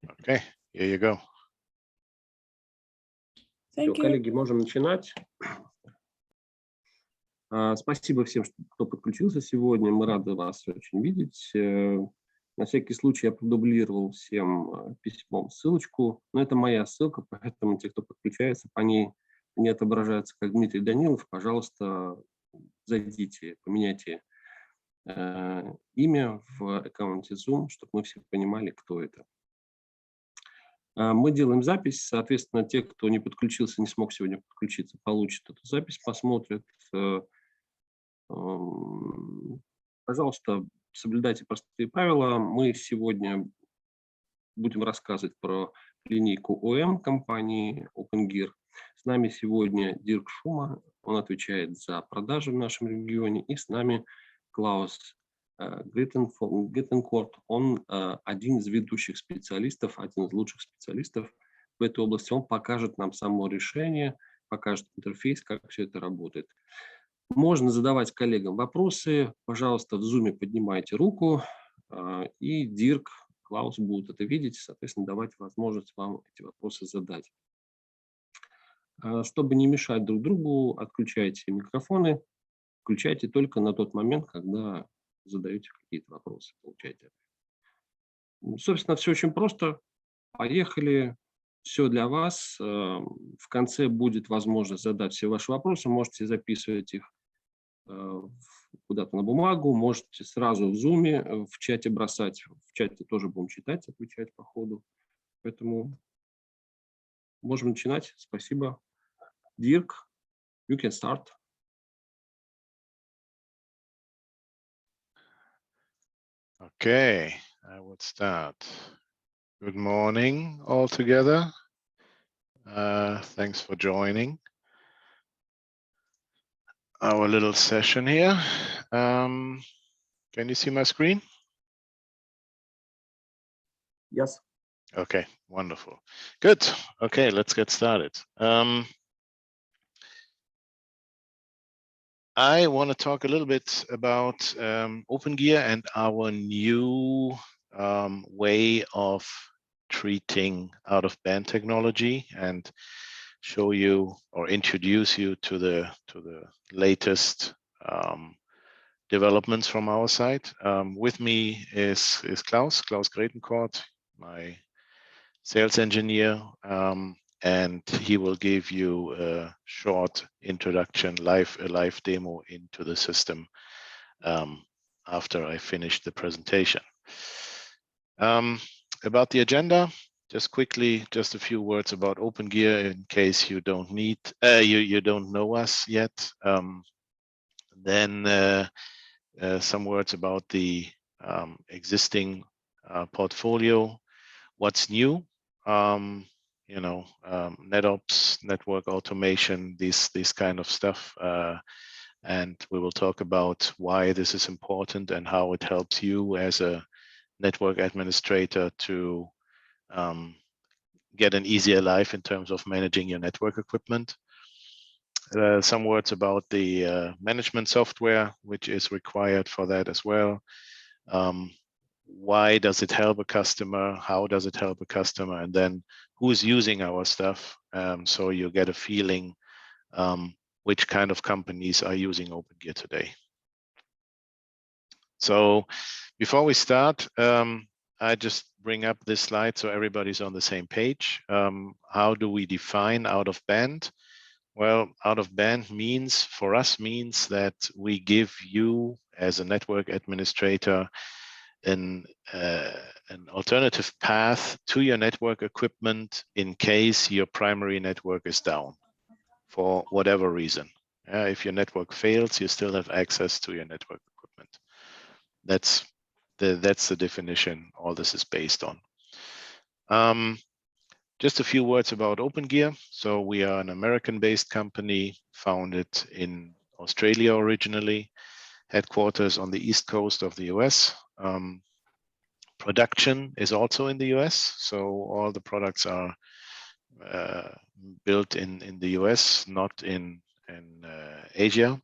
Okay, here you go. Все, коллеги, можем начинать. Спасибо всем, кто подключился сегодня. Мы рады вас очень видеть. На всякий случай я продублировал всем письмом ссылочку. Но это моя ссылка, поэтому те, кто подключается, по ней не отображается как Дмитрий Данилов. Пожалуйста, зайдите, поменяйте имя в аккаунте Zoom, чтобы мы все понимали, кто это. Мы делаем запись, соответственно, те, кто не подключился, не смог сегодня подключиться, получат эту запись, посмотрят. Пожалуйста, соблюдайте простые правила. Мы сегодня будем рассказывать про линейку OM компании Opengear. С нами сегодня Дирк Шума, он отвечает за продажи в нашем регионе, и с нами Клаус Геттенкорт, он один из ведущих специалистов, один из лучших специалистов в этой области. Он покажет нам само решение, покажет интерфейс, как все это работает. Можно задавать коллегам вопросы. Пожалуйста, в Zoom поднимайте руку, и Дирк, Клаус будут это видеть, соответственно, давать возможность вам эти вопросы задать. Чтобы не мешать друг другу, отключайте микрофоны, включайте только на тот момент, когда задаете какие-то вопросы, получайте. Собственно, все очень просто. Поехали. Все для вас. В конце будет возможность задать все ваши вопросы. Можете записывать их куда-то на бумагу, можете сразу в Zoom, в чате бросать. В чате тоже будем читать, отвечать по ходу. Поэтому можем начинать. Спасибо. Дирк, you can start. Okay, I would start. Good morning all together. Thanks for joining our little session here. Can you see my screen? Yes. Okay, wonderful. Good. Okay, let's get started. I want to talk a little bit about Opengear and our new way of treating out-of-band technology, and show you or introduce you to the latest developments from our side. With me is Klaus Gretenkort, my sales engineer, and he will give you a short introduction, a live demo into the system after I finish the presentation. About the agenda, just quickly, just a few words about Opengear in case you don't you don't know us yet. Then some words about the existing portfolio, what's new. Netops, network automation, this kind of stuff. And we will talk about why this is important and how it helps you as a network administrator to get an easier life in terms of managing your network equipment. Some words about the management software, which is required for that as well. Why does it help a customer? How does it help a customer? And then who's using our stuff? So you get a feeling which kind of companies are using Opengear today. So before we start, I just bring up this slide so everybody's on the same page. How do we define out of band? Well, out of band means that we give you as a network administrator an alternative path to your network equipment in case your primary network is down for whatever reason. If your network fails, you still have access to your network equipment. That's the definition all this is based on. Just a few words about Opengear. So we are an American-based company founded in Australia originally, headquarters on the East Coast of the US. Production is also in the US, so all the products are built in the US, not in Asia,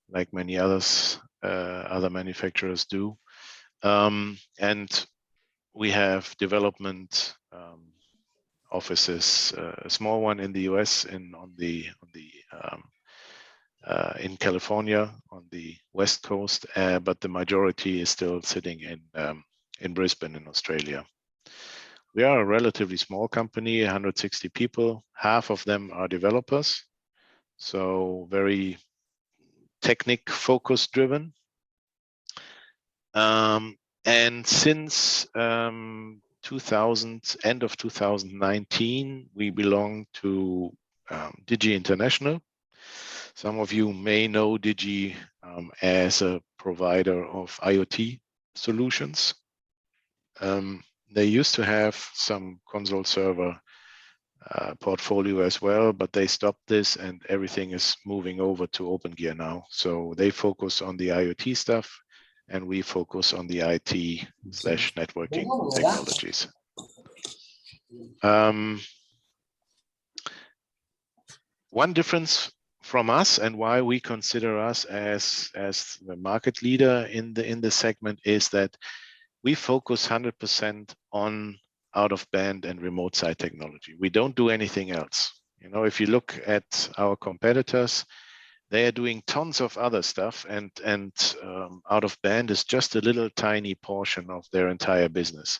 like many other manufacturers do. And we have development offices, a small one in the US in California on the West Coast, but the majority is still sitting in Brisbane in Australia. We are a relatively small company, 160 people. Half of them are developers, so very technic focus driven. And since end of 2019, we belong to Digi International. Some of you may know Digi as a provider of IoT solutions. They used to have some console server portfolio as well, but they stopped this and everything is moving over to Opengear now. So they focus on the IoT stuff and we focus on the IT/networking technologies. One difference from us and why we consider us as the market leader in the segment is that we focus 100% on out-of-band and remote site technology. We don't do anything else. You know, if you look at our competitors, they are doing tons of other stuff, and out-of-band is just a little tiny portion of their entire business.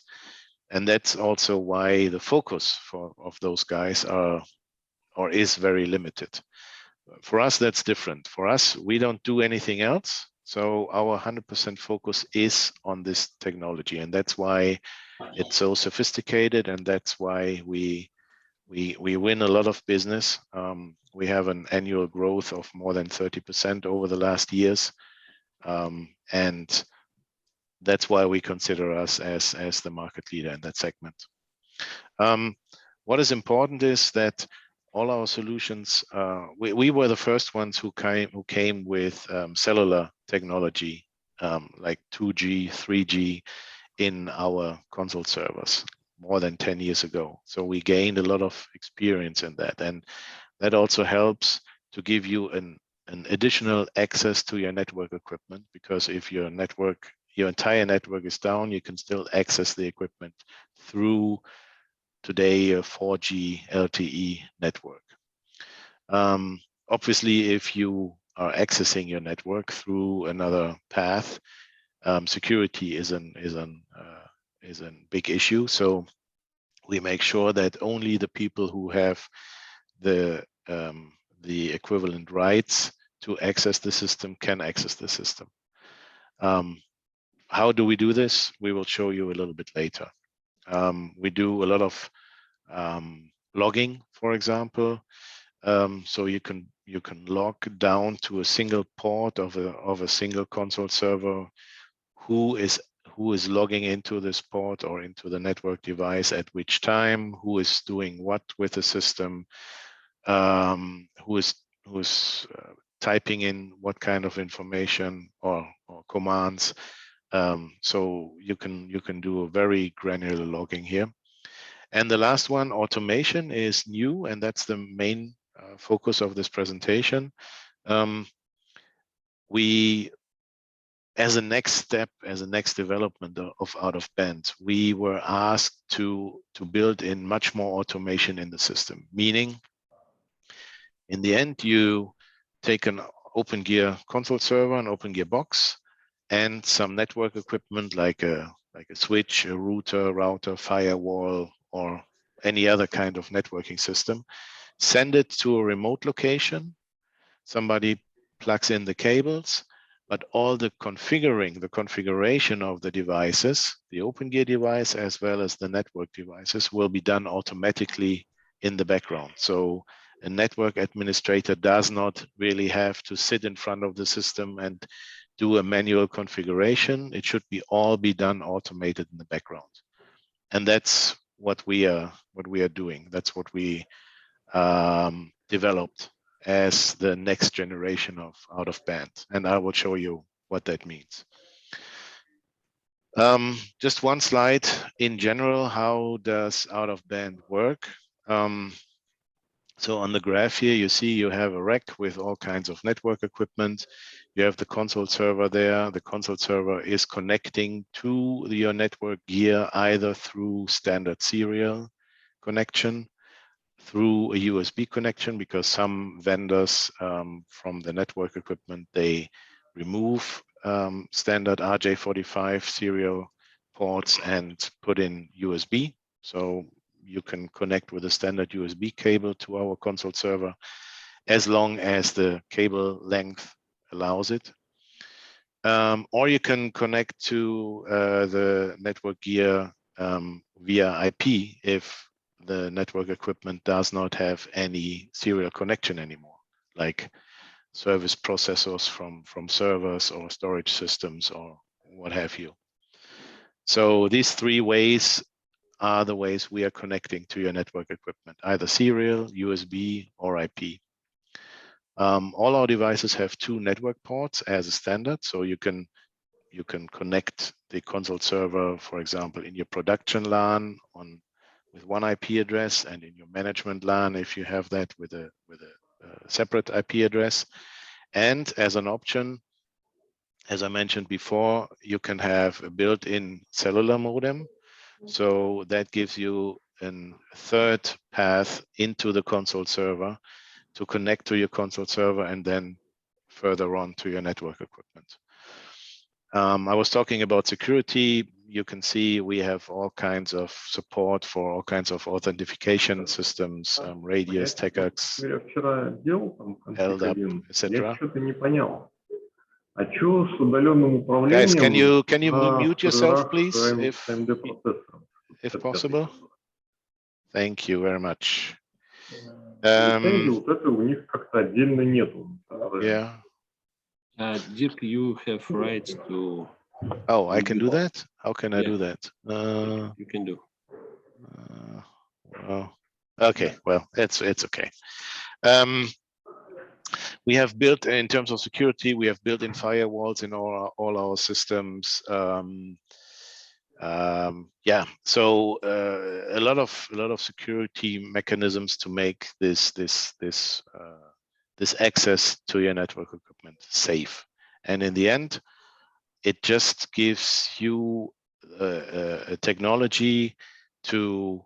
And that's also why the focus of those guys is very limited. For us, that's different. For us, we don't do anything else. So our 100% focus is on this technology, and that's why it's so sophisticated, and that's why we win a lot of business. We have an annual growth of more than 30% over the last years, and that's why we consider us as the market leader in that segment. What is important is that all our solutions, we were the first ones who came with cellular technology, like 2G, 3G in our console servers more than 10 years ago. So we gained a lot of experience in that. And that also helps to give you an additional access to your network equipment, because if your entire network is down, you can still access the equipment through today a 4G LTE network. Obviously, if you are accessing your network through another path, security is a big issue. So we make sure that only the people who have the equivalent rights to access the system can access the system. How do we do this? We will show you a little bit later. We do a lot of logging, for example. So you can log down to a single port of a single console server, who is logging into this port or into the network device at which time, who is doing what with the system, who is typing in what kind of information or commands. So you can do a very granular logging here. And the last one, automation, is new, and that's the main focus of this presentation. We, as a next step, as a next development of out-of-band, we were asked to build in much more automation in the system. Meaning, in the end, you take an Opengear console server, an Opengear box, and some network equipment like a switch, a router, firewall, or any other kind of networking system. Send it to a remote location. Somebody plugs in the cables, but all the configuration of the devices, the Opengear device as well as the network devices, will be done automatically in the background. So a network administrator does not really have to sit in front of the system and do a manual configuration. It should all be done automated in the background. And that's what we are doing. That's what we developed as the next generation of out-of-band. And I will show you what that means. Just one slide in general, how does out-of-band work? So on the graph here, you see you have a rack with all kinds of network equipment. You have the console server there. The console server is connecting to your network gear either through standard serial connection, through a USB connection, because some vendors from the network equipment, they remove standard RJ45 serial ports and put in USB. So you can connect with a standard USB cable to our console server as long as the cable length allows it. Or you can connect to the network gear via IP if the network equipment does not have any serial connection anymore, like service processors from servers or storage systems or what have you. So these three ways are the ways we are connecting to your network equipment, either serial, USB, or IP. All our devices have 2 network ports as a standard, so you can connect the console server, for example, in your production LAN with one IP address, and in your management LAN, if you have that, with a separate IP address. And as an option, as I mentioned before, you can have a built-in cellular modem. So that gives you a third path into the console server to connect to your console server and then further on to your network equipment. I was talking about security. You can see we have all kinds of support for all kinds of authentication systems, Radius, TechX, LDAP, etc. Guys, can you mute yourself, please, if possible? Thank you very much. Yeah. Dirk, you have rights to. Oh, I can do that? How can I do that? You can do. Well, okay, well, it's okay. We have built, in terms of security, we have built in firewalls in all our systems. Yeah, so a lot of security mechanisms to make this access to your network equipment safe. And in the end, it just gives you a technology to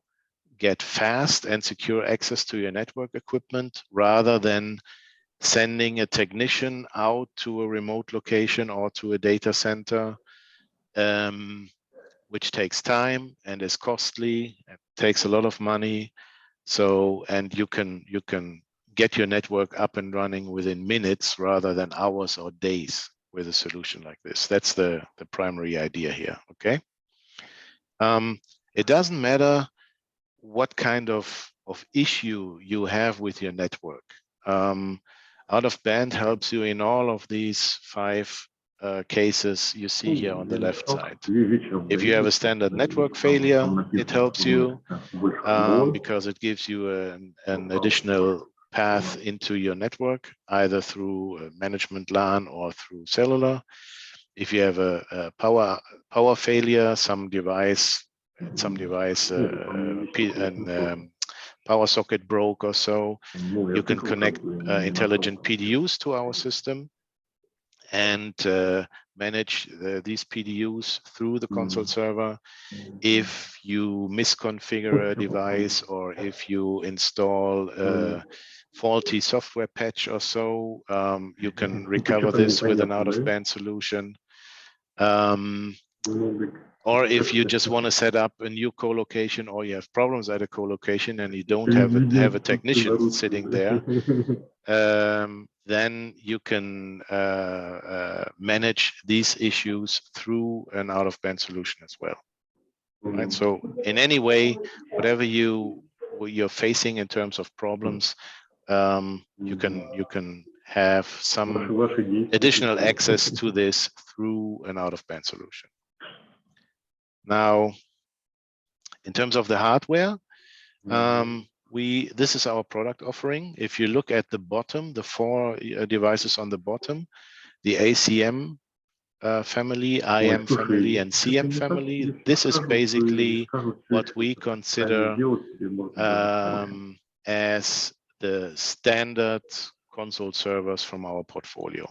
get fast and secure access to your network equipment, rather than sending a technician out to a remote location or to a data center, which takes time and is costly, it takes a lot of money. So, and you can get your network up and running within minutes rather than hours or days with a solution like this. That's the primary idea here, okay? It doesn't matter what kind of issue you have with your network. Out of band helps you in all of these 5 cases you see here on the left side. If you have a standard network failure, it helps you because it gives you an additional path into your network, either through a management LAN or through cellular. If you have a power failure, some device power socket broke or so, you can connect intelligent PDUs to our system and manage these PDUs through the console server. If you misconfigure a device, or if you install a faulty software patch or so, you can recover this with an out-of-band solution. Or if you just want to set up a new co-location, or you have problems at a co-location and you don't have a technician sitting there, then you can manage these issues through an out-of-band solution as well. Right. So in any way, whatever you're facing in terms of problems, you can have some additional access to this through an out-of-band solution. Now, in terms of the hardware, this is our product offering. If you look at the bottom, the 4 devices on the bottom, the ACM family, IM family, and CM family, this is basically what we consider as the standard console servers from our portfolio.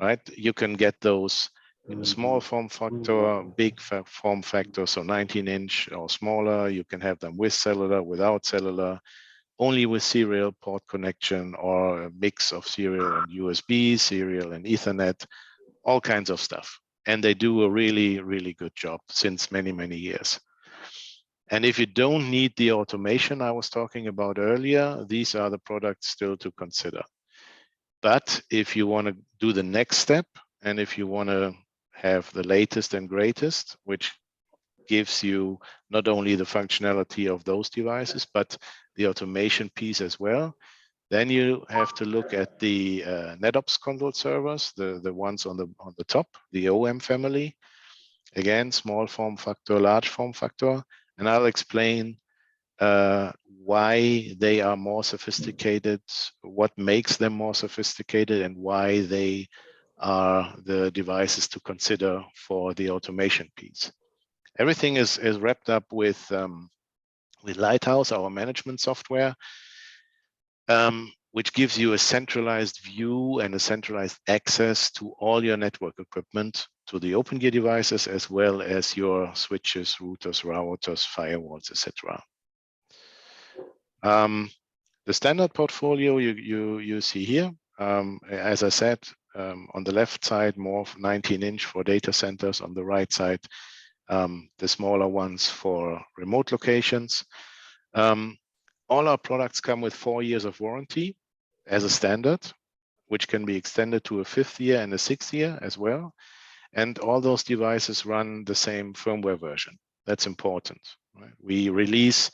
right? You can get those in a small form factor, big form factor, so 19-inch or smaller. You can have them with cellular, without cellular, only with serial port connection, or a mix of serial and USB, serial and Ethernet, all kinds of stuff. And they do a really, really good job since many, many years. And if you don't need the automation I was talking about earlier, these are the products still to consider. But if you want to do the next step, and if you want to have the latest and greatest, which gives you not only the functionality of those devices, but the automation piece as well, then you have to look at the Netops console servers, the ones on the top, the OM family. Again, small form factor, large form factor, and I'll explain why they are more sophisticated, what makes them more sophisticated, and why they are the devices to consider for the automation piece. Everything is wrapped up with Lighthouse, our management software, which gives you a centralized view and a centralized access to all your network equipment, to the Opengear devices, as well as your switches, routers, routers, firewalls, etc. The standard portfolio you see here, as I said, on the left side, more 19-inch for data centers. On the right side, the smaller ones for remote locations. All our products come with 4 years of warranty as a standard, which can be extended to a 5th year and a 6th year as well. And all those devices run the same firmware version. That's important, right? We release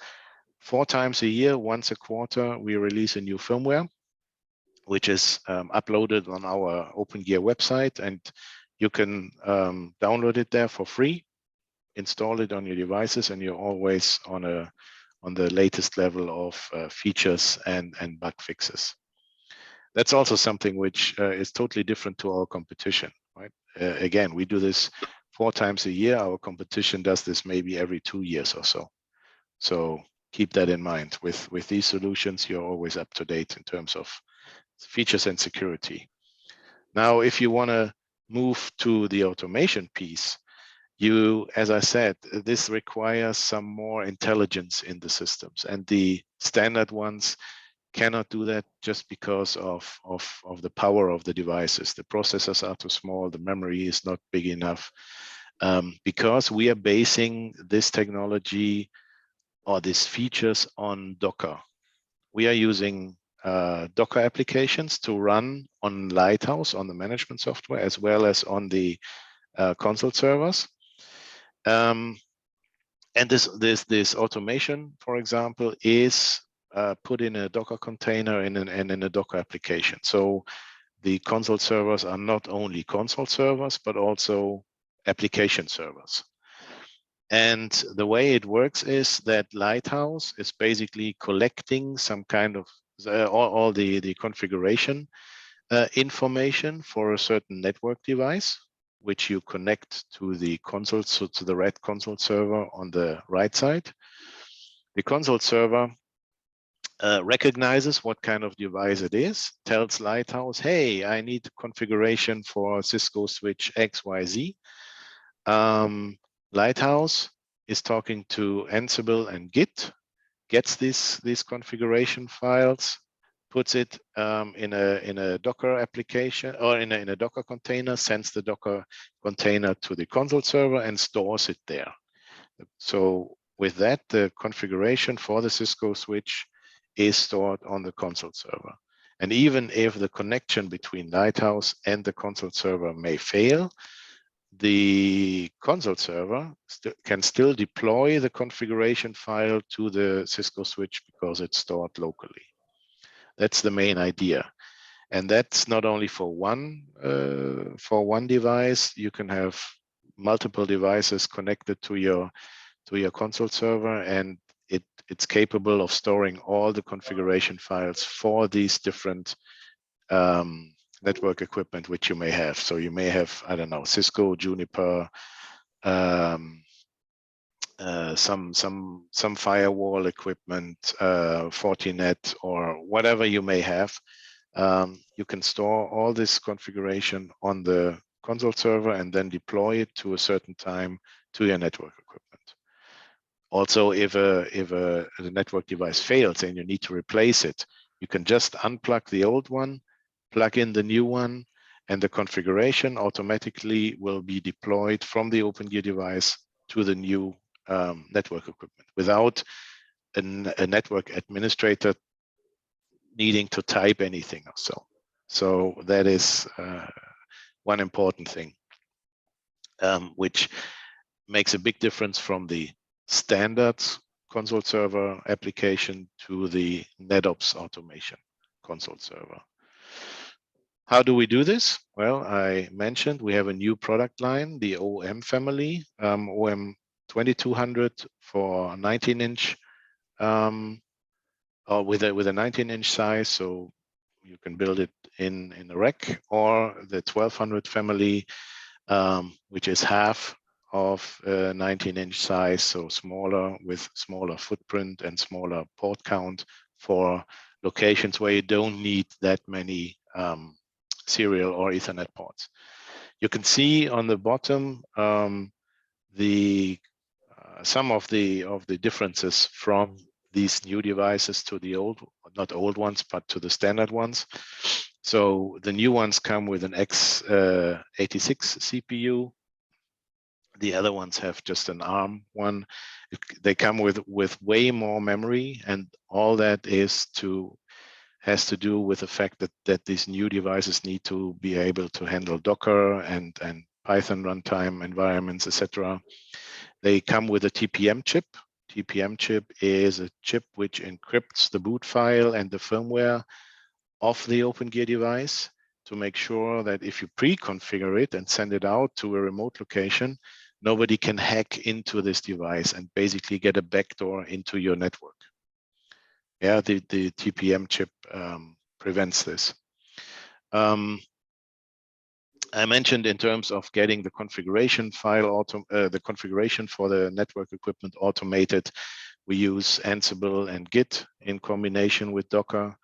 4 times a year, once a quarter, we release a new firmware, which is uploaded on our Opengear website, and you can download it there for free, install it on your devices, and you're always on the latest level of features and bug fixes. That's also something which is totally different to our competition, right? Again, we do this 4 times a year. Our competition does this maybe every 2 years or so. So keep that in mind. With these solutions, you're always up to date in terms of features and security. Now, if you want to move to the automation piece, as I said, this requires some more intelligence in the systems, and the standard ones cannot do that just because of the power of the devices. The processors are too small, the memory is not big enough, because we are basing this technology or these features on Docker. We are using Docker applications to run on Lighthouse, on the management software, as well as on the console servers. And this automation, for example, is put in a Docker container and in a Docker application. So the console servers are not only console servers, but also application servers. And the way it works is that Lighthouse is basically collecting some kind of all the configuration information for a certain network device, which you connect to the console, so to the red console server on the right side. The console server recognizes what kind of device it is, tells Lighthouse, hey, I need configuration for Cisco switch XYZ. Lighthouse is talking to Ansible and Git, gets these configuration files, puts it in a Docker application or in a Docker container, sends the Docker container to the console server and stores it there. So with that, the configuration for the Cisco switch is stored on the console server. And even if the connection between Lighthouse and the console server may fail, the console server can still deploy the configuration file to the Cisco switch because it's stored locally. That's the main idea. And that's not only for one device. You can have multiple devices connected to your console server, and it's capable of storing all the configuration files for these different network equipment which you may have. So you may have, I don't know, Cisco, Juniper, some firewall equipment, Fortinet, or whatever you may have. you can store all this configuration on the console server and then deploy it to a certain time to your network equipment. Also, if the network device fails and you need to replace it, you can just unplug the old one, plug in the new one, and the configuration automatically will be deployed from the Opengear device to the new network equipment without a network administrator needing to type anything or so. So that is one important thing, which makes a big difference from the standard console server application to the Netops automation console server. How do we do this? Well, I mentioned we have a new product line, the OM family, OM 2200 for 19-inch, or with a 19-inch size, so you can build it in a rack, or the 1200 family, which is half of 19-inch size, so smaller, with smaller footprint and smaller port count for locations where you don't need that many serial or Ethernet ports. You can see on the bottom some of the differences from these new devices to the old, not old ones, but to the standard ones. So the new ones come with an x86 CPU. The other ones have just an ARM one. They come with way more memory, and all that has to do with the fact that these new devices need to be able to handle Docker and Python runtime environments, etc. They come with a TPM chip. TPM chip is a chip which encrypts the boot file and the firmware of the Opengear device to make sure that if you pre-configure it and send it out to a remote location, nobody can hack into this device and basically get a backdoor into your network. Yeah, the TPM chip prevents this. I mentioned in terms of getting the configuration file, the configuration for the network equipment automated, we use Ansible and Git in combination with Docker.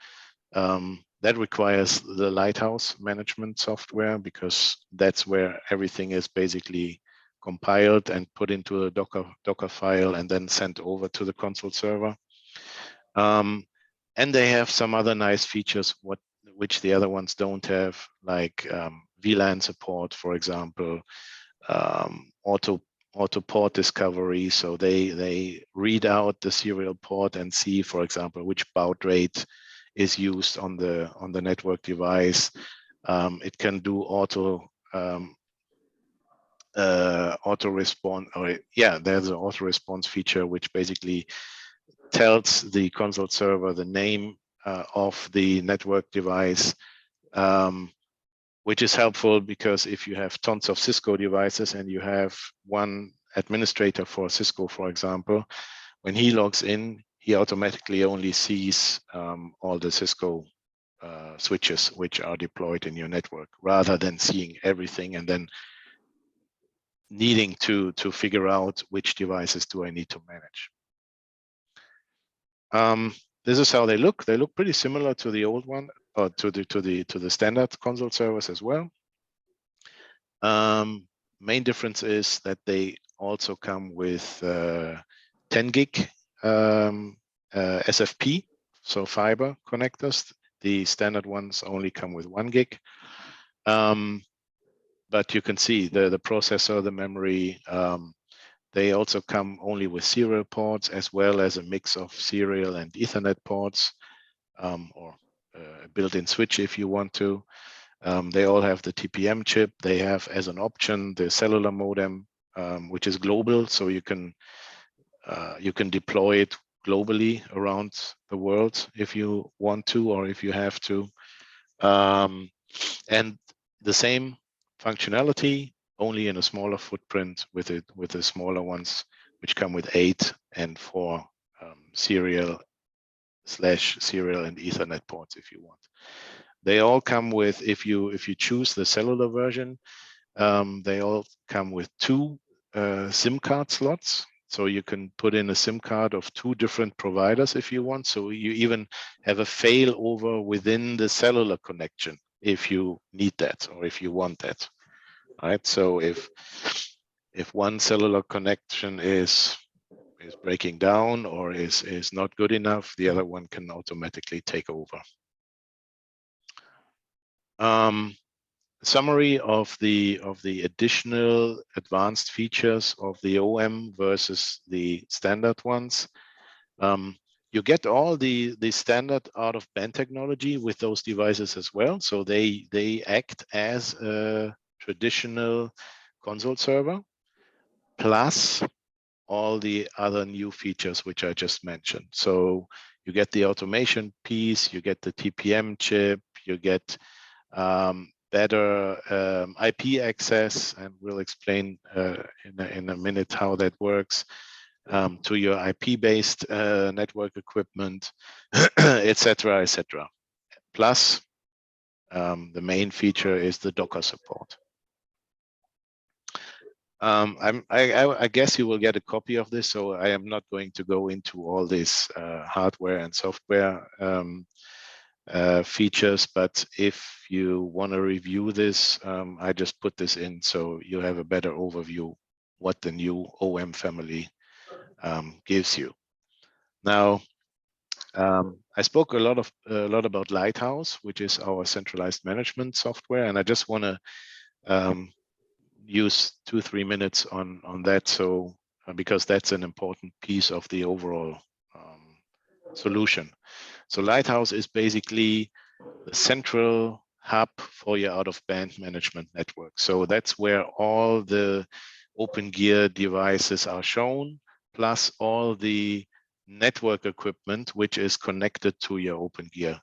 That requires the Lighthouse management software, because that's where everything is basically compiled and put into a Docker file and then sent over to the console server. And they have some other nice features which the other ones don't have, like VLAN support, for example, auto port discovery. So they read out the serial port and see, for example, which baud rate is used on the network device. It can do auto response, or there's an auto response feature which basically tells the console server the name of the network device, which is helpful because if you have tons of Cisco devices and you have one administrator for Cisco, for example, when he logs in, he automatically only sees all the Cisco switches which are deployed in your network, rather than seeing everything and then needing to figure out which devices do I need to manage. This is how they look. They look pretty similar to the old one, or to the standard console servers as well. Main difference is that they also come with 10 gig SFP, so fiber connectors. The standard ones only come with 1 gig. But you can see the processor, the memory, they also come only with serial ports, as well as a mix of serial and Ethernet ports, or a built-in switch if you want to. They all have the TPM chip. They have, as an option, the cellular modem, which is global, so you can deploy it globally around the world if you want to, or if you have to. And the same functionality, only in a smaller footprint with the smaller ones, which come with 8 and 4 serial and Ethernet ports if you want. They all come with, if you choose the cellular version, they all come with 2 SIM card slots. So you can put in a SIM card of 2 different providers if you want. So you even have a failover within the cellular connection if you need that or if you want that. Right. So if one cellular connection is breaking down or is not good enough, the other one can automatically take over. Summary of the additional advanced features of the OM versus the standard ones. You get all the standard out-of-band technology with those devices as well. So they act as a traditional console server, plus all the other new features which I just mentioned. So you get the automation piece, you get the TPM chip, you get better IP access, and we'll explain in a minute how that works, to your IP-based network equipment, etc., etc. Plus, the main feature is the Docker support. I guess you will get a copy of this, so I am not going to go into all this hardware and software features, but if you want to review this, I just put this in so you have a better overview what the new OM family gives you. Now, I spoke a lot about Lighthouse, which is our centralized management software, and I just want to use 2-3 minutes on that, so because that's an important piece of the overall solution. So Lighthouse is basically the central hub for your out-of-band management network. So that's where all the Opengear devices are shown, plus all the network equipment which is connected to your Opengear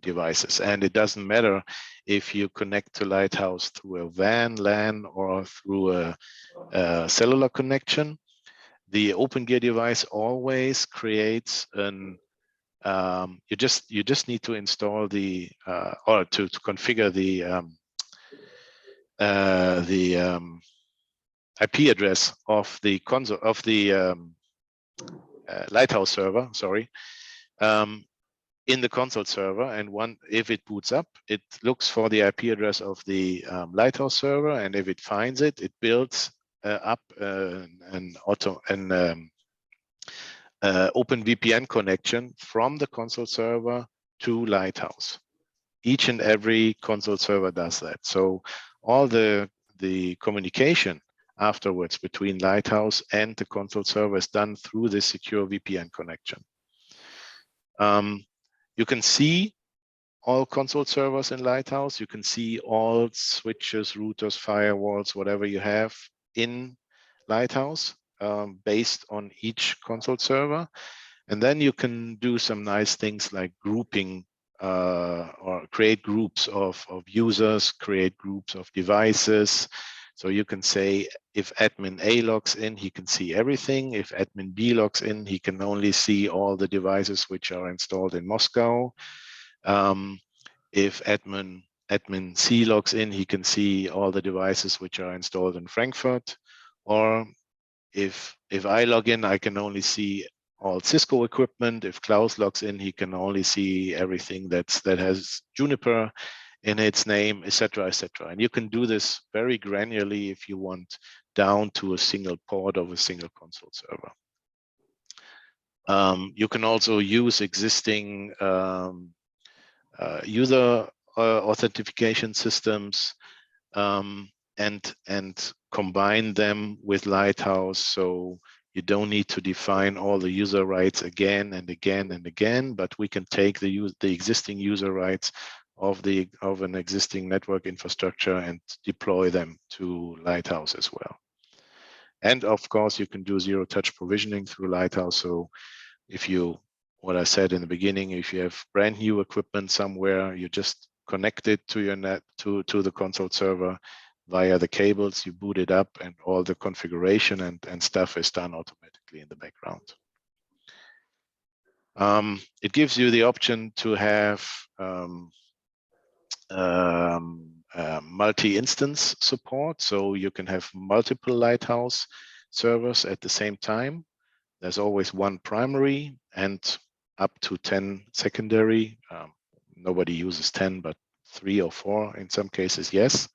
devices. And it doesn't matter if you connect to Lighthouse through a WAN, LAN, or through a cellular connection. The Opengear device always creates an you just need to install the or to configure the IP address of the console of the Lighthouse server, sorry, in the console server, and if it boots up, it looks for the IP address of the Lighthouse server, and if it finds it, it builds up an open VPN connection from the console server to Lighthouse. Each and every console server does that. So all the communication afterwards between Lighthouse and the console server is done through this secure VPN connection. You can see all console servers in Lighthouse. You can see all switches, routers, firewalls, whatever you have in Lighthouse based on each console server. And then you can do some nice things like grouping or create groups of users, create groups of devices. So you can say if admin A logs in, he can see everything. If admin B logs in, he can only see all the devices which are installed in Moscow. If admin C logs in, he can see all the devices which are installed in Frankfurt. Or if I log in, I can only see all Cisco equipment. If Klaus logs in, he can only see everything that has Juniper in its name, etc., etc. And you can do this very granularly if you want, down to a single port of a single console server. You can also use existing user authentication systems and combine them with Lighthouse, so you don't need to define all the user rights again and again and again, but we can take the existing user rights of an existing network infrastructure and deploy them to Lighthouse as well. And of course, you can do zero-touch provisioning through Lighthouse. So if you, what I said in the beginning, if you have brand new equipment somewhere, you just connect it to your to the console server via the cables, you boot it up, and all the configuration and stuff is done automatically in the background. It gives you the option to have multi-instance support, so you can have multiple Lighthouse. servers at the same time. There's always one primary and up to 10 secondary. Nobody uses 10, but 3 or 4 in some cases, yes.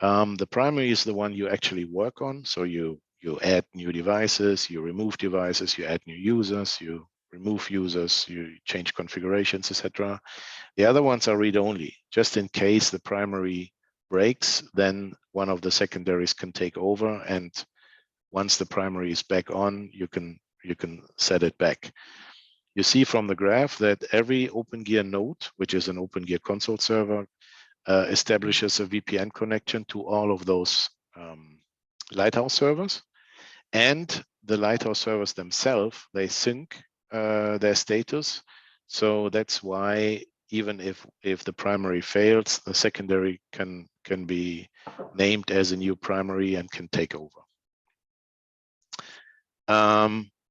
The primary is the one you actually work on. So you add new devices, you remove devices, you add new users, you remove users, you change configurations, etc. The other ones are read-only. Just in case the primary breaks, then one of the secondaries can take over, and once the primary is back on, you can set it back. You see from the graph that every Opengear node, which is an Opengear console server, establishes a VPN connection to all of those Lighthouse servers, and the Lighthouse servers themselves, they sync their status. So that's why even if the primary fails, the secondary can be named as a new primary and can take over.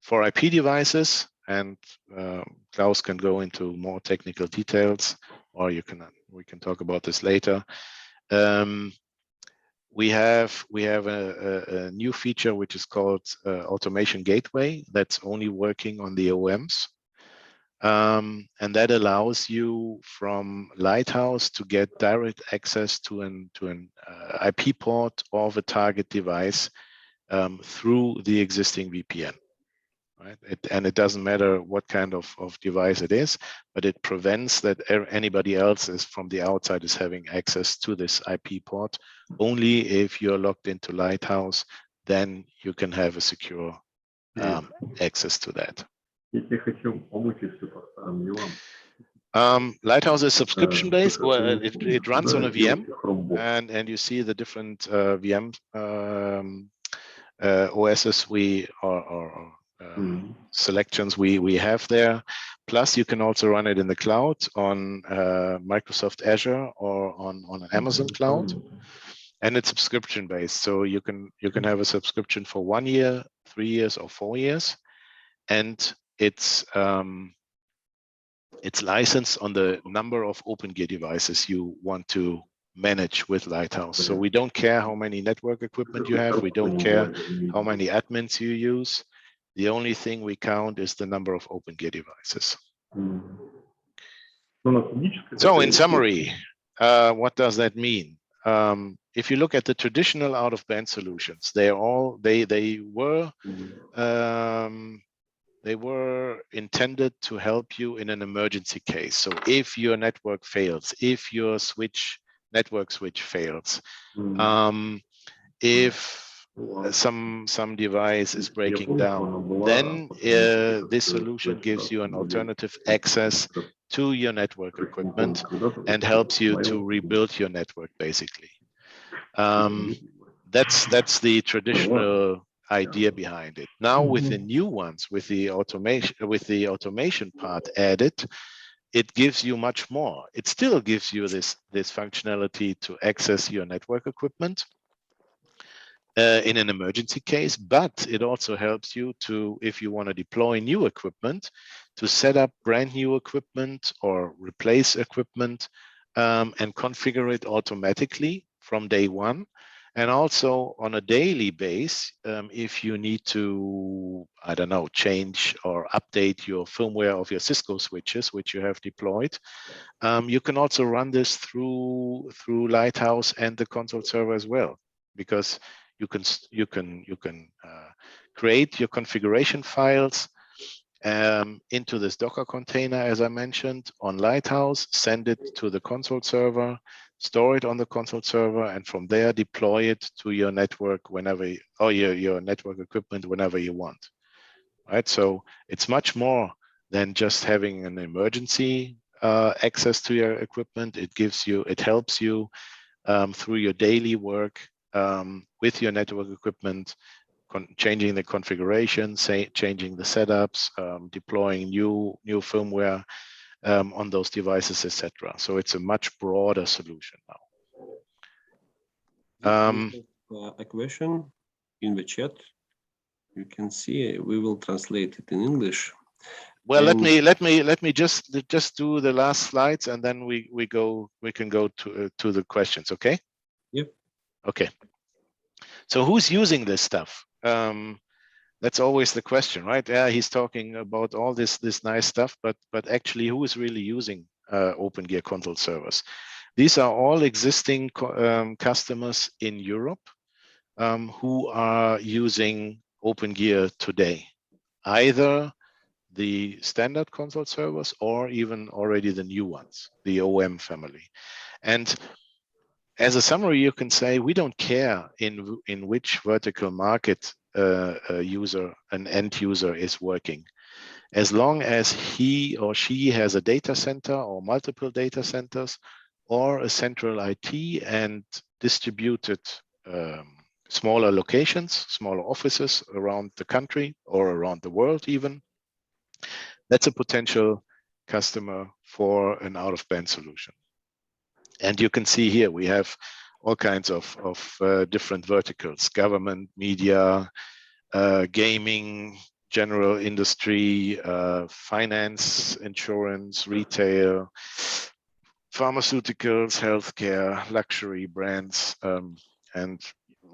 For IP devices, and Klaus can go into more technical details, or we can talk about this later. We have a new feature which is called Automation Gateway that's only working on the OMs. And that allows you from Lighthouse to get direct access to an IP port of a target device through the existing VPN. Right? And it doesn't matter what kind of device it is, but it prevents that anybody else is from the outside is having access to this IP port. Only if you're logged into Lighthouse, then you can have a secure access to that. Lighthouse is subscription based. Well, it runs on a VM, and you see the different VM OSs selections we have there. Plus, you can also run it in the cloud on Microsoft Azure or on an Amazon cloud, and it's subscription based. So you can have a subscription for 1 year, 3 years, or 4 years, and it's licensed on the number of Opengear devices you want to manage with Lighthouse. So we don't care how many network equipment you have. We don't care how many admins you use. The only thing we count is the number of Opengear devices. So in summary, what does that mean? If you look at the traditional out-of-band solutions, they were intended to help you in an emergency case. So if your network fails, if your network switch fails, if some device is breaking down, then this solution gives you an alternative access to your network equipment and helps you to rebuild your network, basically. That's the traditional idea behind it. Now with the new ones, with the automation part added, it gives you much more. It still gives you this functionality to access your network equipment in an emergency case, but it also helps you to, if you want to deploy new equipment, to set up brand new equipment or replace equipment and configure it automatically from day one. And also on a daily basis, if you need to, I don't know, change or update your firmware of your Cisco switches, which you have deployed, you can also run this through Lighthouse and the console server as well, because you can create your configuration files into this Docker container, as I mentioned, on Lighthouse, send it to the console server, store it on the console server, and from there deploy it to your network whenever, or your network equipment whenever you want. Right? So it's much more than just having an emergency access to your equipment. It helps you through your daily work with your network equipment, changing the configuration, changing the setups, deploying new firmware on those devices, etc. So it's a much broader solution now. A question in the chat. You can see we will translate it in English. Well, let me just do the last slides, and then we can go to the questions. Okay. Yep. Okay. So who's using this stuff? That's always the question, right? Yeah, he's talking about all this nice stuff, but actually, who is really using Opengear console servers? These are all existing customers in Europe who are using Opengear today, either the standard console servers or even already the new ones, the OM family. And as a summary, you can say we don't care in which vertical market an end user is working, as long as he or she has a data center or multiple data centers or a central IT and distributed smaller locations, smaller offices around the country or around the world even. That's a potential customer for an out-of-band solution. And you can see here we have all kinds of different verticals: government, media, gaming, general industry, finance, insurance, retail, pharmaceuticals, healthcare, luxury brands, and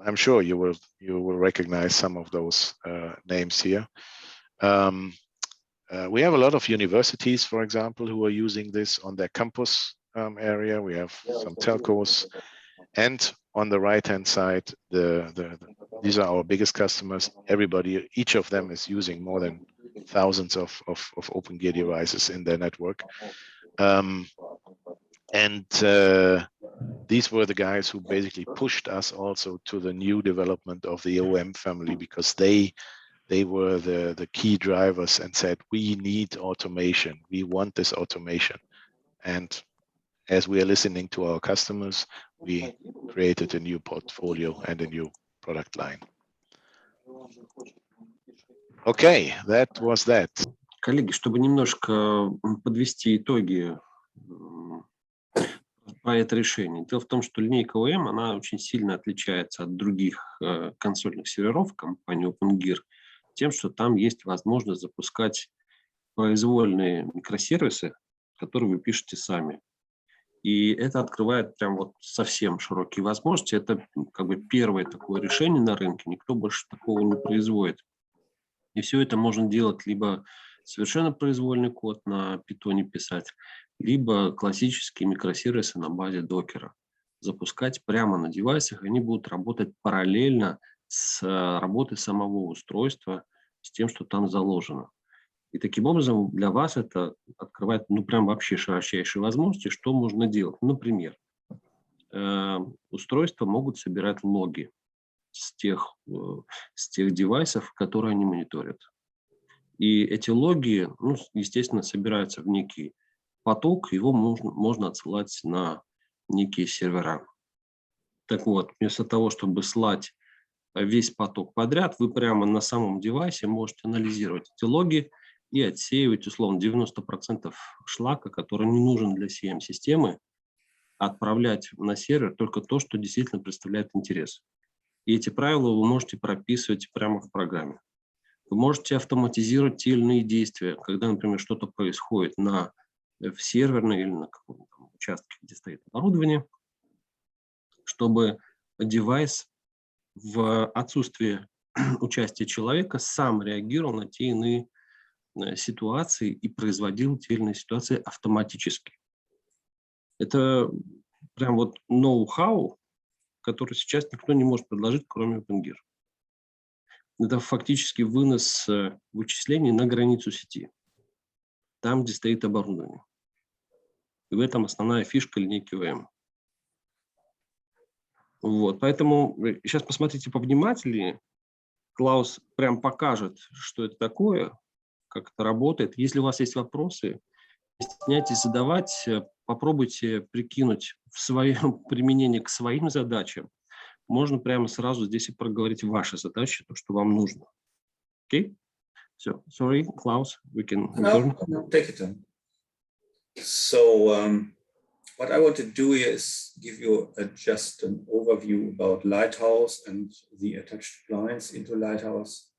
I'm sure you will recognize some of those names here. We have a lot of universities, for example, who are using this on their campus area. We have some telcos, and on the right-hand side, these are our biggest customers. Everybody, each of them is using more than thousands of Opengear devices in their network. These were the guys who basically pushed us also to the new development of the OM family, because they were the key drivers and said, we need automation. We want this automation. And as we are listening to our customers, we created a new portfolio and a new product line. Okay, that was that. Коллеги, чтобы немножко подвести итоги про это решение. Дело в том, что линейка OM, она очень сильно отличается от других консольных серверов компании Opengear тем, что там есть возможность запускать произвольные микросервисы, которые вы пишете сами. И это открывает прям вот совсем широкие возможности. Это как бы первое такое решение на рынке. Никто больше такого не производит. И все это можно делать либо совершенно произвольный код на питоне писать, либо классические микросервисы на базе докера запускать прямо на девайсах. Они будут работать параллельно с работой самого устройства, с тем, что там заложено. И таким образом для вас это открывает прям вообще широчайшие возможности, что можно делать. Например, устройства могут собирать логи с тех девайсов, которые они мониторят. И эти логи, естественно, собираются в некий поток, его можно отсылать на некие сервера. Так вот, вместо того, чтобы слать весь поток подряд, вы прямо на самом девайсе можете анализировать эти логи и отсеивать, условно, 90% шлака, который не нужен для CM-системы, отправлять на сервер только то, что действительно представляет интерес. И эти правила вы можете прописывать прямо в программе. Вы можете автоматизировать те или иные действия, когда, например, что-то происходит в серверной или на каком-то участке, где стоит оборудование, чтобы девайс в отсутствие участия человека сам реагировал на те иные ситуации и производил те или иные ситуации автоматически. Это прям вот ноу-хау, который сейчас никто не может предложить, кроме Opengear. Это фактически вынос вычислений на границу сети, там, где стоит оборудование. И в этом основная фишка линейки OM. Вот, поэтому сейчас посмотрите повнимательнее. Клаус прям покажет, что это такое, как это работает. Если у вас есть вопросы, не стесняйтесь задавать, попробуйте прикинуть в своем применении к своим задачам. Можно прямо сразу здесь и проговорить ваши задачи, то, что вам нужно. Окей? Все. Sorry, Klaus, we can... No, take it on. So, what I want to do here is give you just an overview about Lighthouse and the attached clients into Lighthouse.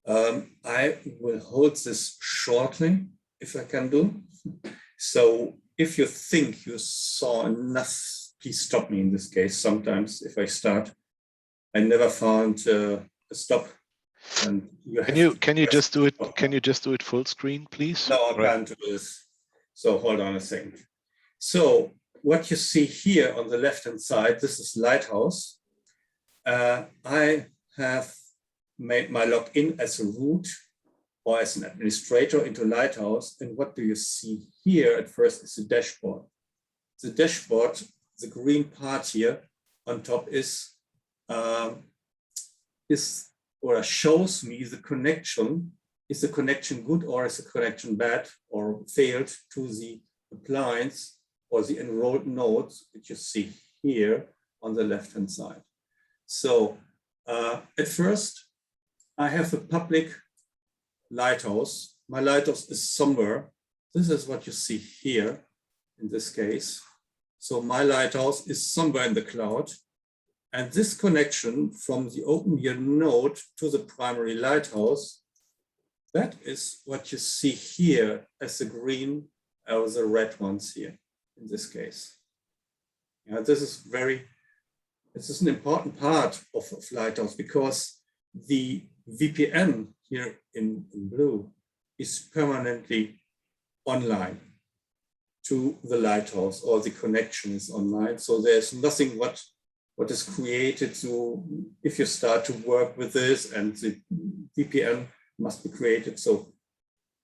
I will hold this shortly, if I can do. So if you think you saw enough, please stop me in this case. Sometimes if I start, I never found a stop And Can you just do it? Can you just do it full screen, please? No, I can't do this. So hold on a second. So what you see here on the left-hand side, this is Lighthouse. I have made my login as a root or as an administrator into Lighthouse. And what do you see here at first is the dashboard. The dashboard, the green part here on top is or shows me the connection. Is the connection good or is the connection bad or failed to the appliance or the enrolled nodes, which you see here on the left-hand side. So at first, I have a public Lighthouse. My Lighthouse is somewhere. This is what you see here in this case. So my Lighthouse is somewhere in the cloud. And this connection from the Opengear node to the primary Lighthouse, that is what you see here as the green or the red ones here in this case. Yeah, this is an important part of Lighthouse because the VPN here in blue is permanently online to the Lighthouse, or the connection is online. So there's nothing what is created. So if you start to work with this, and the VPN must be created. So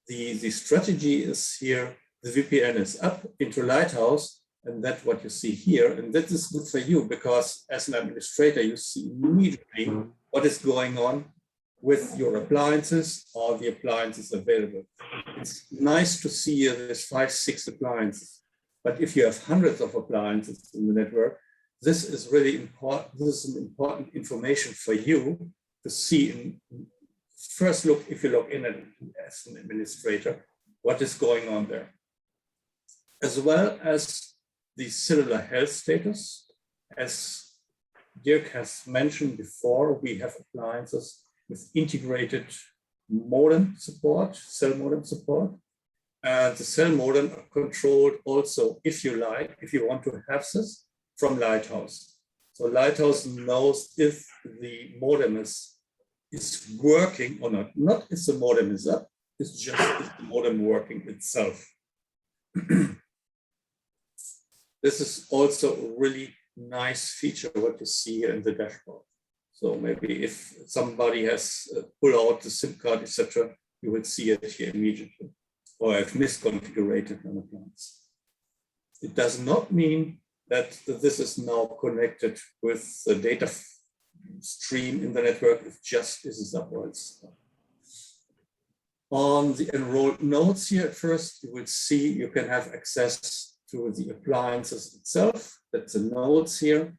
the strategy is here, the VPN is up into Lighthouse, and that's what you see here. And that is good for you because as an administrator, you see immediately what is going on with your appliances or the appliances available. It's nice to see there's 5, 6 appliances, but if you have hundreds of appliances in the network, this is really important. This is an important information for you to see in first look, if you log in as an administrator, what is going on there. As well as the cellular health status. As Dirk has mentioned before, we have appliances with integrated modem support, cell modem support. The cell modem are controlled also, if you like, if you want to have this, from Lighthouse. So Lighthouse knows if the modem is working or not. Not if the modem is up, it's just if the modem working itself. This is also a really nice feature what you see here in the dashboard. So maybe if somebody has pulled out the SIM card, etc., you will see it here immediately, or have misconfigured an appliance. It does not mean that this is now connected with the data stream in the network. It just is upwards. On the enrolled nodes here at first, you will see you can have access to the appliances itself. That's the nodes here.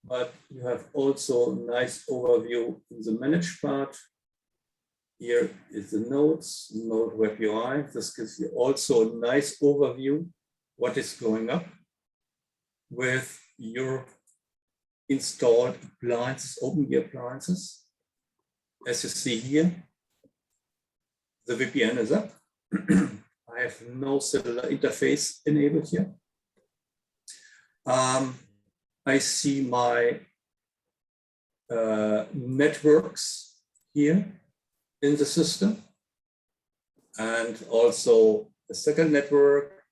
But you have also a nice overview in the managed part. Here is the nodes, node web UI. This gives you also a nice overview what is going up with your installed appliances, Opengear appliances. As you see here, the VPN is up. I have no cellular interface enabled here. I see my networks here in the system, and also the second network.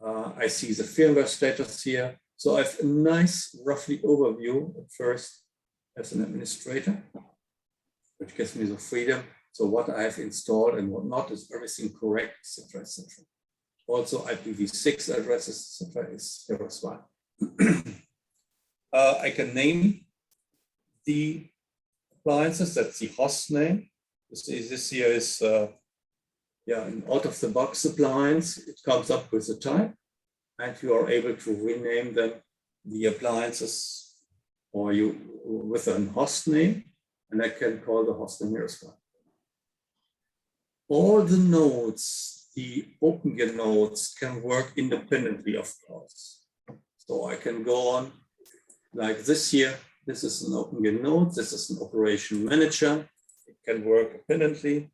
I see the firmware status here. So I have a nice, roughly overview at first as an administrator, which gives me the freedom. So what I have installed and what not, is everything correct, etc., etc. Also IPv6 addresses, etc., is here as well. I can name the appliances. That's the host name. This here is an out-of-the-box appliance. It comes up with a type, and you are able to rename them, the appliances, or you with a host name, and I can call the host name here as well. All the nodes, the Opengear nodes, can work independently, of course. So I can go on like this here. This is an Opengear node. This is an operation manager. It can work independently.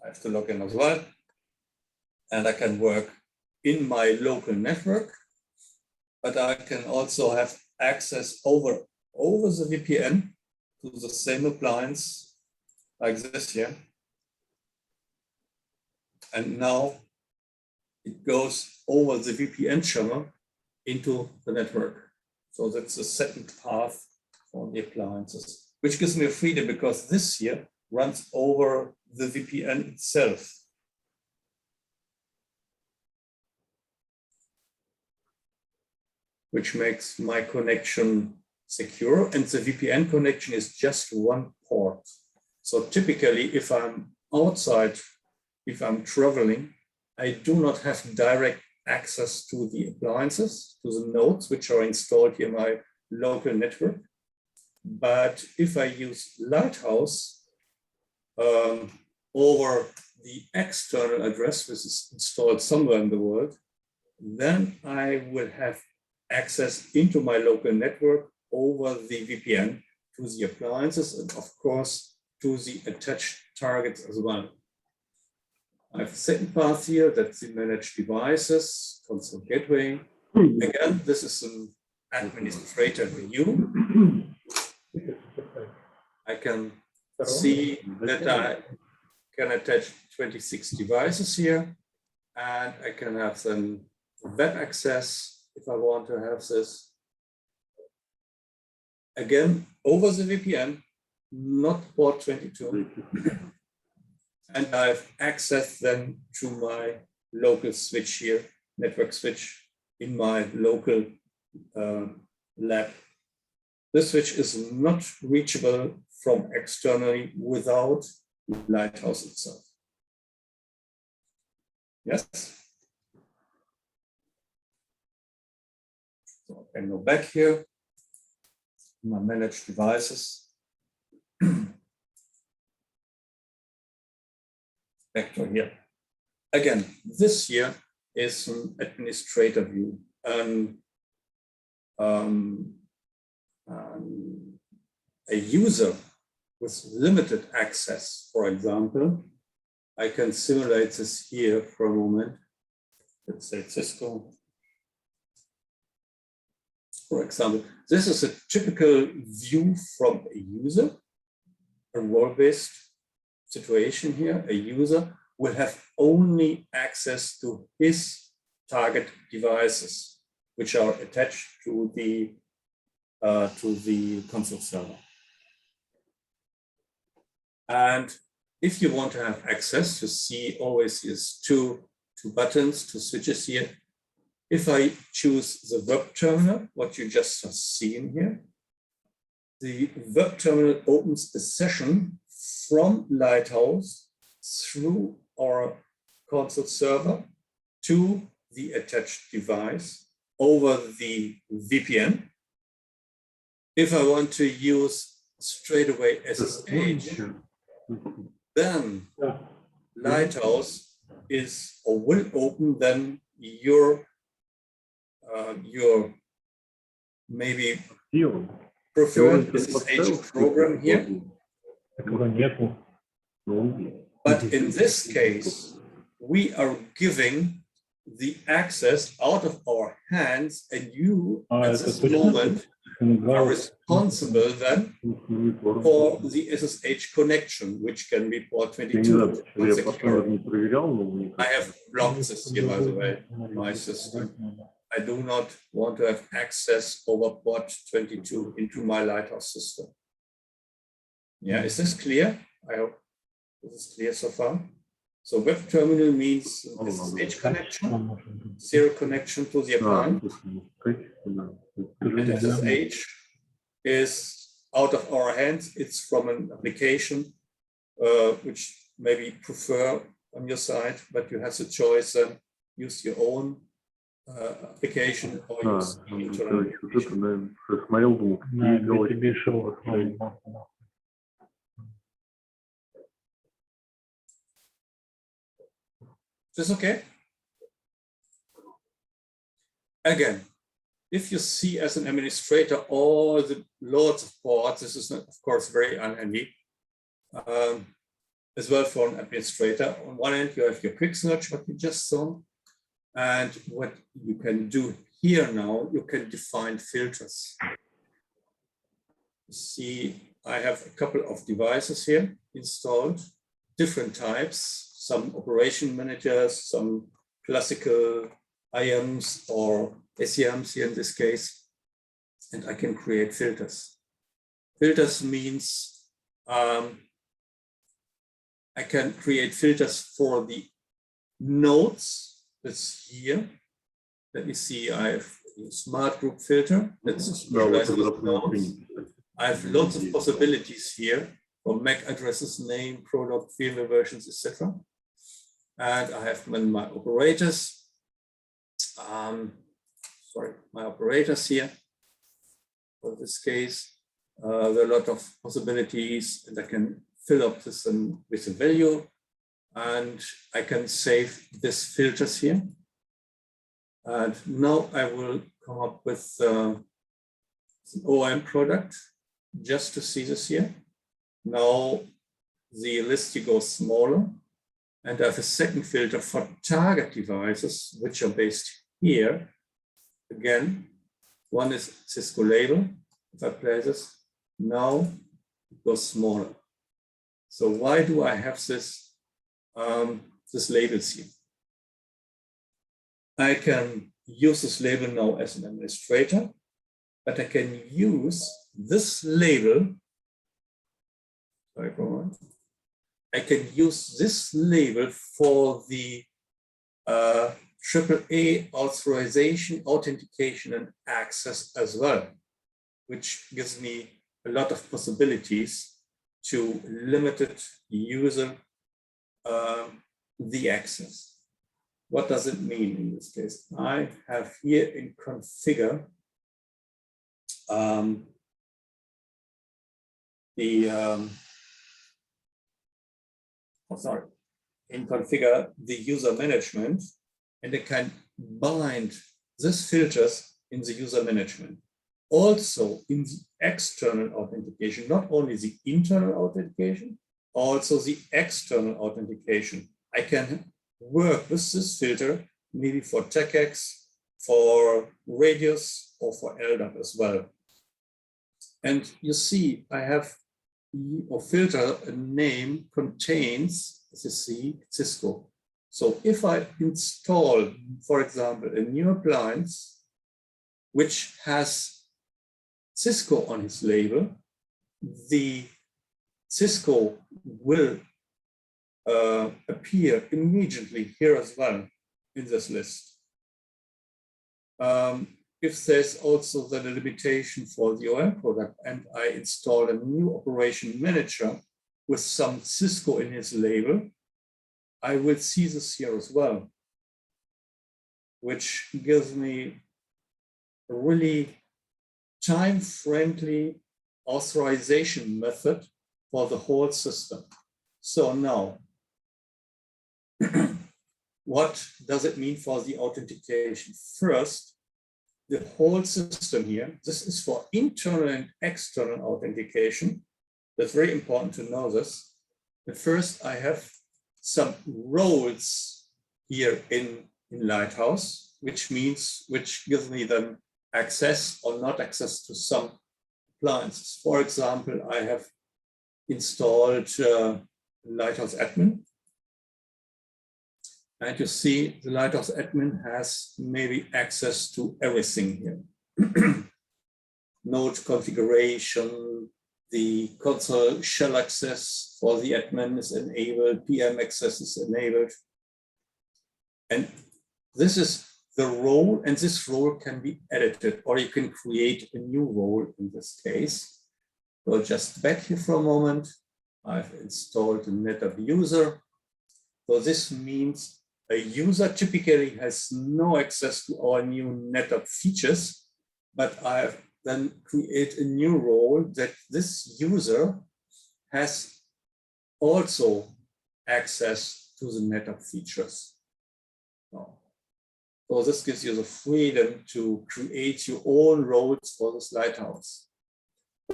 I have to log in as well. And I can work in my local network, but I can also have access over over the VPN to the same appliance like this here. And now it goes over the VPN channel into the network. So that's the second path for the appliances, which gives me a freedom because this here runs over the VPN itself. Which makes my connection secure, and the VPN connection is just one port. So typically, if I'm outside, if I'm traveling, I do not have direct access to the appliances, to the nodes which are installed in my local network. But if I use Lighthouse over the external address, which is installed somewhere in the world, then I will have access into my local network over the VPN to the appliances and of course to the attached targets as well. I have a second path here, that's the managed devices, console gateway. Again, this is an administrator view. I can see that I can attach 26 devices here, and I can have then web access if I want to have this. Again, over the VPN, not port 22. And I have access then to my local switch here, network switch in my local lab. This switch is not reachable from externally without Lighthouse itself. Yes? So I can go back here, my managed devices. Back to here. Again, this here is an administrator view. A user with limited access, for example, I can simulate this here for a moment. Let's say Cisco. For example, this is a typical view from a user, a role-based situation here. A user will have only access to his target devices, which are attached to the console server. And if you want to have access, you see always these two buttons, two switches here. If I choose the web terminal, what you just have seen here, the web terminal opens a session from Lighthouse through our console server to the attached device over the VPN. If I want to use straight away SSH, then Lighthouse is or will open then your maybe preferred SSH program here. But in this case, we are giving the access out of our hands, and you at this moment are responsible then for the SSH connection, which can be port 22. I have blocked this here, by the way, my system. I do not want to have access over port 22 into my Lighthouse system. Yeah, is this clear? I hope this is clear so far. So web terminal means SSH connection, zero connection to the appliance. And SSH is out of our hands. It's from an application which maybe prefer on your side, but you have the choice then use your own application or use the internal application. Is this okay? Again, if you see as an administrator all the loads of ports, this is of course very unhandy. As well for an administrator. On one end, you have your quick search, what you just saw. And what you can do here now, you can define filters. See, I have a couple of devices here installed, different types, some operation managers, some classical IAMs or SEMs here in this case, and I can create filters. Filters means I can create filters for the nodes. That's here. Let me see, I have a smart group filter. That's nodes. I have lots of possibilities here for MAC addresses, name, product, firmware versions, etc. And I have my operators. My operators here. For this case, there are a lot of possibilities, and I can fill up this with a value, and I can save these filters here. And now I will come up with an OM product just to see this here. Now the list here goes smaller, and I have a second filter for target devices, which are based here. Again, one is Cisco label. If I play this, now it goes smaller. So why do I have this labels here? I can use this label now as an administrator, but I can use this label. I can use this label for the AAA authorization, authentication, and access as well, which gives me a lot of possibilities to limited user the access. What does it mean in this case? I have here in configure in configure the user management, and I can bind these filters in the user management. Also in the external authentication, not only the internal authentication, also the external authentication. I can work with this filter maybe for TechX, for Radius, or for LDAP as well. And you see, I have a filter, a name contains, as you see, Cisco. So if I install, for example, a new appliance, which has Cisco on its label, the Cisco will appear immediately here as well in this list. If there's also the limitation for the OM product and I install a new operation manager with some Cisco in his label, I will see this here as well, which gives me a really time-friendly authorization method for the whole system. So now, what does it mean for the authentication? First, the whole system here, this is for internal and external authentication. That's very important to know this. But first, I have some roles here in Lighthouse, which gives me then access or not access to some appliances. For example, I have installed Lighthouse Admin. And you see the Lighthouse Admin has maybe access to everything here. Node configuration, the console shell access for the admin is enabled, PM access is enabled. And this is the role, and this role can be edited, or you can create a new role in this case. So just back here for a moment. I've installed a Netops user. So this means a user typically has no access to our new Netops features, but I then create a new role that this user has also access to the Netops features. So this gives you the freedom to create your own roles for this Lighthouse.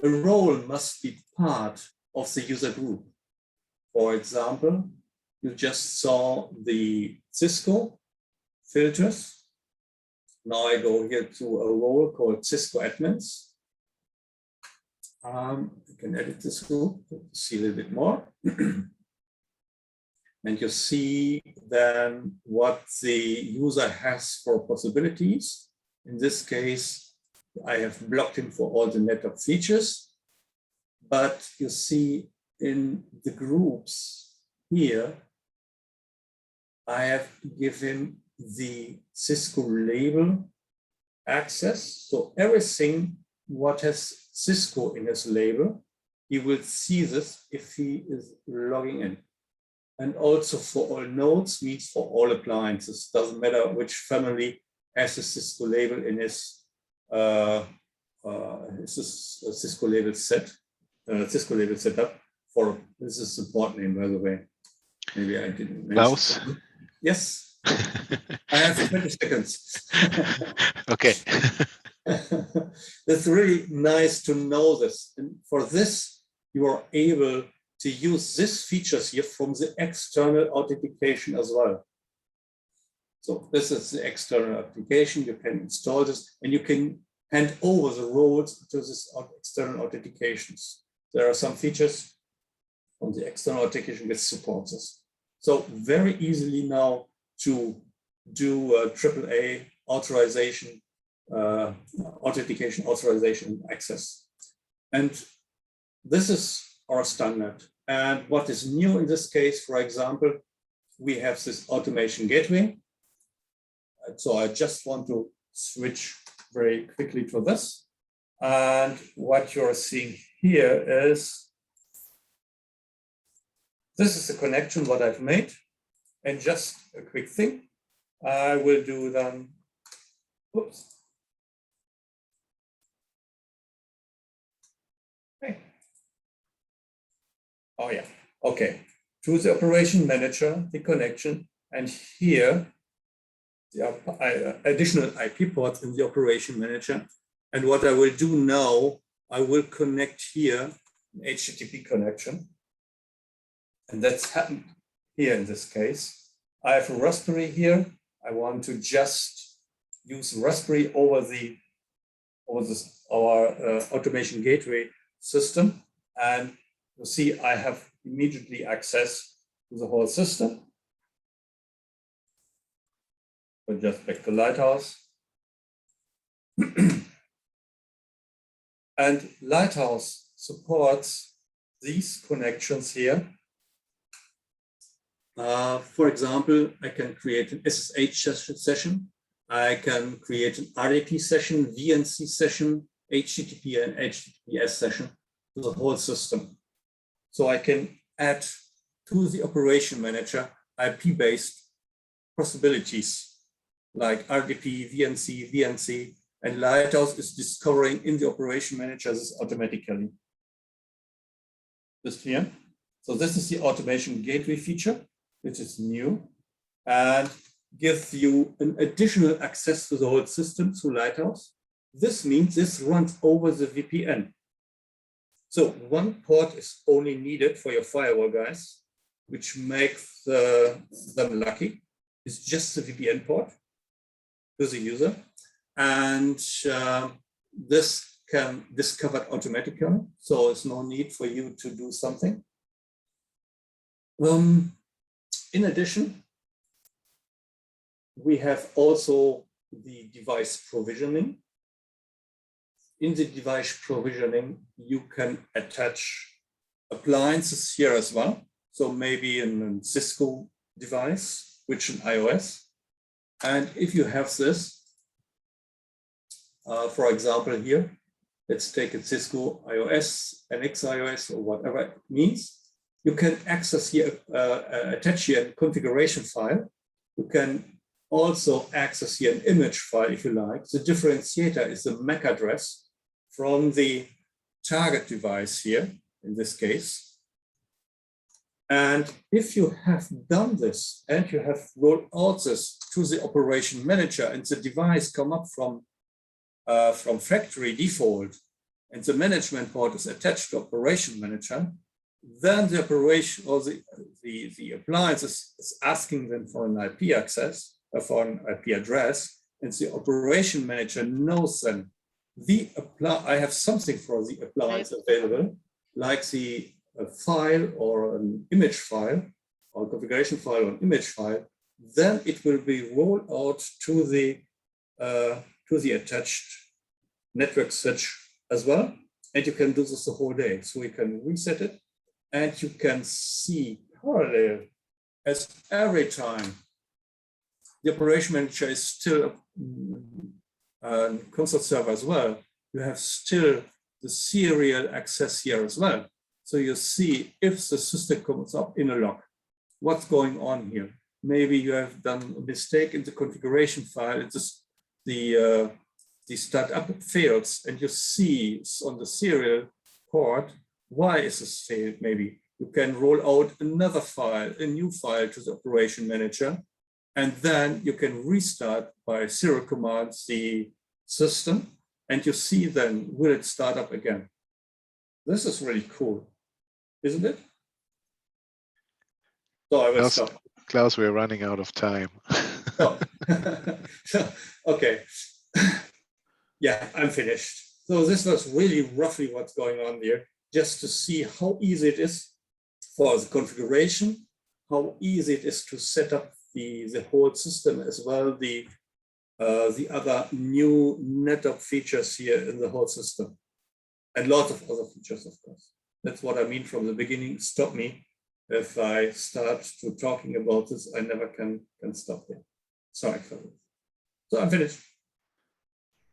The role must be part of the user group. For example, you just saw the Cisco filters. Now I go here to a role called Cisco Admins. I can edit this group to see a little bit more. And you see then what the user has for possibilities. In this case, I have blocked him for all the Netops features. But you see in the groups here, I have given the Cisco label access. So everything what has Cisco in his label, he will see this if he is logging in. And also for all nodes means for all appliances. Doesn't matter which family has a Cisco label in his Cisco label set, Cisco label setup. For this is support name, by the way. Maybe I didn't mention. Klaus? Yes. I have 20 seconds. Okay. That's really nice to know this. And for this, you are able to use these features here from the external authentication as well. So this is the external application. You can install this and you can hand over the roles to this external authentications. There are some features from the external authentication which supports this. So very easily now to do AAA authorization, authentication, authorization, access. And this is our standard. And what is new in this case, for example, we have this automation gateway. So I just want to switch very quickly to this. And what you're seeing here is, this is the connection what I've made. And just a quick thing, I will do then, oops. Okay. Oh yeah, okay. To the operation manager, the connection, and here, the additional IP ports in the operation manager. And what I will do now, I will connect here an HTTP connection. And that's happened here in this case. I have a Raspberry here. I want to just use Raspberry over our automation gateway system. And you see, I have immediately access to the whole system. But just back to Lighthouse. And Lighthouse supports these connections here. For example, I can create an SSH session. I can create an RDP session, VNC session, HTTP and HTTPS session to the whole system. So I can add to the operation manager IP-based possibilities like RDP, VNC, VNC, and Lighthouse is discovering in the operation manager this automatically. This here. So this is the automation gateway feature, which is new and gives you an additional access to the whole system through Lighthouse. This means this runs over the VPN. So one port is only needed for your firewall guys, which makes them lucky. It's just the VPN port to the user. And this can discover automatically. So it's no need for you to do something. In addition, we have also the device provisioning. In the device provisioning, you can attach appliances here as well. So maybe a Cisco device, which is iOS. And if you have this, for example, here, let's take a Cisco iOS, NX iOS, or whatever it means. You can access here, attach here a configuration file. You can also access here an image file if you like. The differentiator is the MAC address from the target device here, in this case. And if you have done this and you have rolled out this to the operation manager and the device come up from factory default and the management port is attached to operation manager, then the operation or the appliance is asking them for an IP access, for an IP address, and the operation manager knows then I have something for the appliance available, like the file or an image file or configuration file or an image file. Then it will be rolled out to the attached network switch as well. And you can do this the whole day. So you can reset it and you can see parallel as every time the operation manager is still a console server as well. You have still the serial access here as well. So you see if the system comes up in a log, what's going on here. Maybe you have done a mistake in the configuration file. It's just the startup fails, and you see on the serial port, why is this failed? Maybe you can roll out another file, a new file to the operation manager, and then you can restart by serial commands the system, and you see then will it start up again. This is really cool, isn't it? So I will stop. Klaus, we're running out of time. Oh. Okay. Yeah, I'm finished. So this was really roughly what's going on there, just to see how easy it is for the configuration, how easy it is to set up the whole system as well, the other new Netops features here in the whole system, and lots of other features, of course. That's what I mean from the beginning. Stop me if I start to talking about this. I never can stop here. Sorry for this. So I'm finished.